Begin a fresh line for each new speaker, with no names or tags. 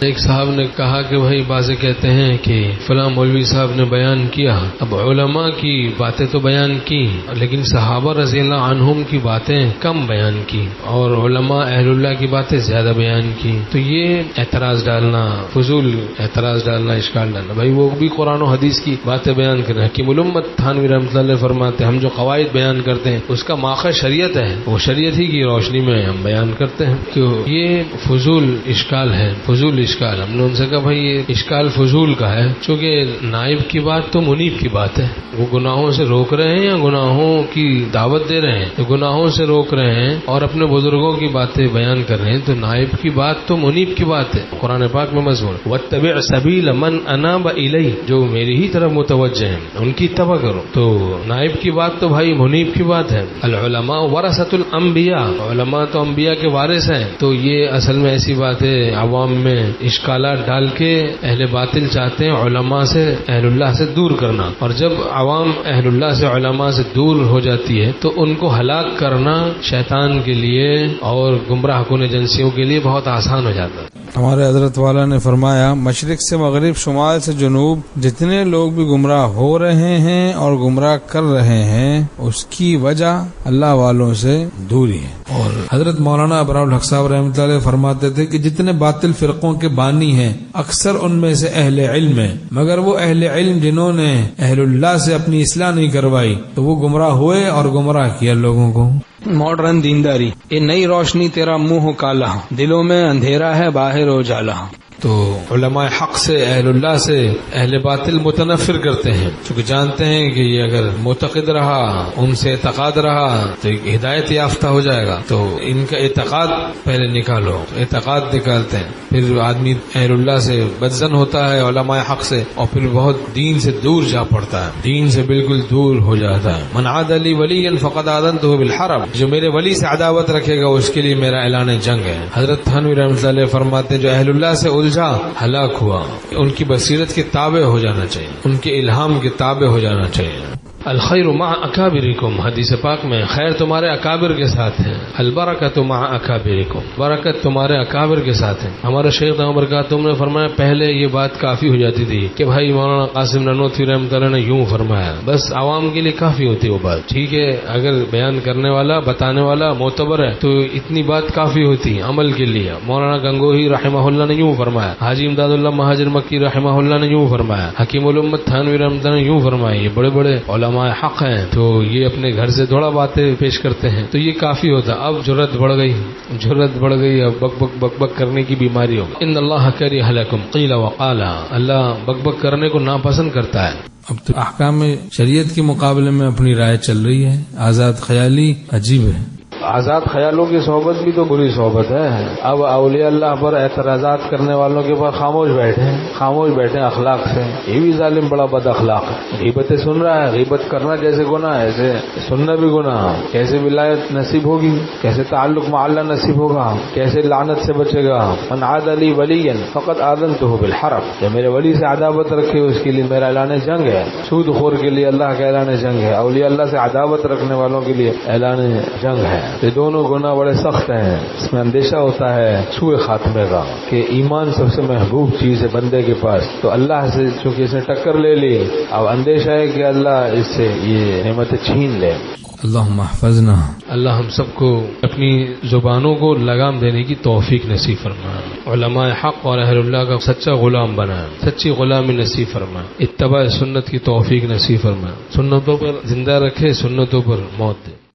ایک صاحب نے کہا کہ بھائی بازے کہتے ہیں کہ فلاں مولوی صاحب نے بیان کیا، اب علماء کی باتیں تو بیان کی لیکن صحابہ رضی اللہ عنہم کی باتیں کم بیان کی اور علماء اہل اللہ کی باتیں زیادہ بیان کی، تو یہ اعتراض ڈالنا، فضول اعتراض ڈالنا، اشکال ڈالنا، بھائی وہ بھی قرآن و حدیث کی باتیں بیان کریں۔ حکیم الامت تھانوی رحمۃ اللہ فرماتے ہیں ہم جو قواعد بیان کرتے ہیں اس کا ماخذ شریعت ہے، وہ شریعت ہی کی روشنی میں ہم بیان کرتے ہیں کہ یہ فضول اشکال ہے، فضول اشکال۔ ہم نے ان سے کہا بھائی یہ اشکال فضول کا ہے، چونکہ نائب کی بات تو منیب کی بات ہے، وہ گناہوں سے روک رہے ہیں یا گناہوں کی دعوت دے رہے ہیں؟ تو گناہوں سے روک رہے ہیں اور اپنے بزرگوں کی باتیں بیان کر رہے ہیں، تو نائب کی بات تو منیب کی بات ہے، قرآن پاک میں مذکور واتبع سبیل من اناب الی، جو میری ہی طرف متوجہ ہیں ان کی اتباع کرو۔ تو نائب کی بات تو بھائی منیب کی بات ہے۔ العلماء ورثۃ الانبیاء، علماء تو انبیاء کے وارث ہیں، تو یہ اصل میں ایسی بات ہے عوام میں اشکالات ڈال کے اہل باطل چاہتے ہیں علماء سے اہل اللہ سے دور کرنا، اور جب عوام اہل اللہ سے علماء سے دور ہو جاتی ہے تو ان کو ہلاک کرنا شیطان کے لیے اور گمراہ کن ایجنسیوں کے لیے بہت آسان ہو جاتا ہے۔
ہمارے حضرت والا نے فرمایا مشرق سے مغرب، شمال سے جنوب جتنے لوگ بھی گمراہ ہو رہے ہیں اور گمراہ کر رہے ہیں اس کی وجہ اللہ والوں سے دوری ہے۔ اور حضرت مولانا ابرار الحق صاحب رحمۃ اللہ علیہ فرماتے تھے کہ جتنے باطل فرقوں کے بانی ہیں اکثر ان میں سے اہل علم ہیں، مگر وہ اہل علم جنہوں نے اہل اللہ سے اپنی اصلاح نہیں کروائی تو وہ گمراہ ہوئے اور گمراہ کیا لوگوں کو۔
ماڈرن دینداری، یہ نئی روشنی تیرا منہ ہو کالا، دلوں میں اندھیرا ہے باہر ہو جالا۔
تو علماء حق سے اہل اللہ سے اہل باطل متنفر کرتے ہیں، چونکہ جانتے ہیں کہ یہ اگر معتقد رہا، ان سے اعتقاد رہا تو ہدایت یافتہ ہو جائے گا، تو ان کا اعتقاد پہلے نکالو، اعتقاد نکالتے ہیں، پھر آدمی اہل اللہ سے بدزن ہوتا ہے علماء حق سے، اور پھر بہت دین سے دور جا پڑتا ہے، دین سے بالکل دور ہو جاتا ہے۔ من عاد لی ولیا فقد آذنتہ بالحرب، جو میرے ولی سے عداوت رکھے گا اس کے لیے میرا اعلان جنگ ہے۔ حضرت تھانوی رحمۃ اللہ علیہ فرماتے ہیں جو اہل اللہ سے ہلاک ہوا، ان کی بصیرت کے تابع ہو جانا چاہیے، ان کے الہام کے تابع ہو جانا چاہیے۔ الخیر مع اکابرکم، حدیث پاک میں خیر تمہارے اکابر کے ساتھ ہے، البرکۃ مع اکابرکم، برکت تمہارے اکابر کے ساتھ ہے۔ ہمارے شیخ دامت برکاتہم نے فرمایا پہلے یہ بات کافی ہو جاتی تھی کہ بھائی مولانا قاسم نانوتوی رحمۃ اللہ نے یوں فرمایا، بس عوام کے لیے کافی ہوتی وہ بات، ٹھیک ہے اگر بیان کرنے والا بتانے والا معتبر ہے تو اتنی بات کافی ہوتی عمل کے لیے۔ مولانا گنگوہی رحمہ اللہ نے یوں فرمایا، حاجی امداد اللہ مہاجر مکی رحمہ اللہ نے یوں فرمایا، حکیم الامت تھانوی رحمۃ اللہ نے یوں فرمایا، یہ بڑے بڑے علماء حق ہیں تو یہ اپنے گھر سے تھوڑا باتیں پیش کرتے ہیں تو یہ کافی ہوتا۔ اب جرت بڑھ گئی، اب بک بک بک بک کرنے کی بیماری ہوگی۔ ان اللہ کرہ لکم قیل وقالا، اللہ بک بک کرنے کو ناپسند کرتا ہے۔
اب تو احکام شریعت کے مقابلے میں اپنی رائے چل رہی ہے، آزاد خیالی عجیب ہے۔
آزاد خیالوں کی صحبت بھی تو بری صحبت ہے۔ اب اولیاء اللہ پر اعتراضات کرنے والوں کے پاس خاموش بیٹھے اخلاق سے، یہ بھی ظالم بڑا بد اخلاق ہے۔ غیبتیں سن رہا ہے، غیبت کرنا جیسے گناہ ہے ایسے سننا بھی گناہ، کیسے ولایت نصیب ہوگی، کیسے تعلق مع اللہ نصیب ہوگا، کیسے لعنت سے بچے گا۔ من عاد لی ولیا فقد آذنتہ بالحرب، جو میرے ولی سے عداوت رکھے اس کے لیے میرا اعلان جنگ ہے۔ سود خور کے لیے اللہ کا اعلان جنگ ہے، اولیاء اللہ سے عداوت رکھنے والوں کے لیے اعلان جنگ ہے۔ یہ دونوں گناہ بڑے سخت ہیں، اس میں اندیشہ ہوتا ہے سوء خاتمے کا کہ ایمان سب سے محبوب چیز ہے بندے کے پاس، تو اللہ سے چونکہ اس نے ٹکر لے لی، اب اندیشہ ہے کہ اللہ اس سے یہ نعمت چھین لے۔
اللہم احفظنا،
اللہ ہم سب کو اپنی زبانوں کو لگام دینے کی توفیق نصیب فرمائے، علماء حق اور اہل اللہ کا سچا غلام بنائے، سچی غلامی نصیب فرمائے، اتباع سنت کی توفیق نصیب فرمائے، سنتوں پر زندہ رکھے، سنتوں پر موت دے۔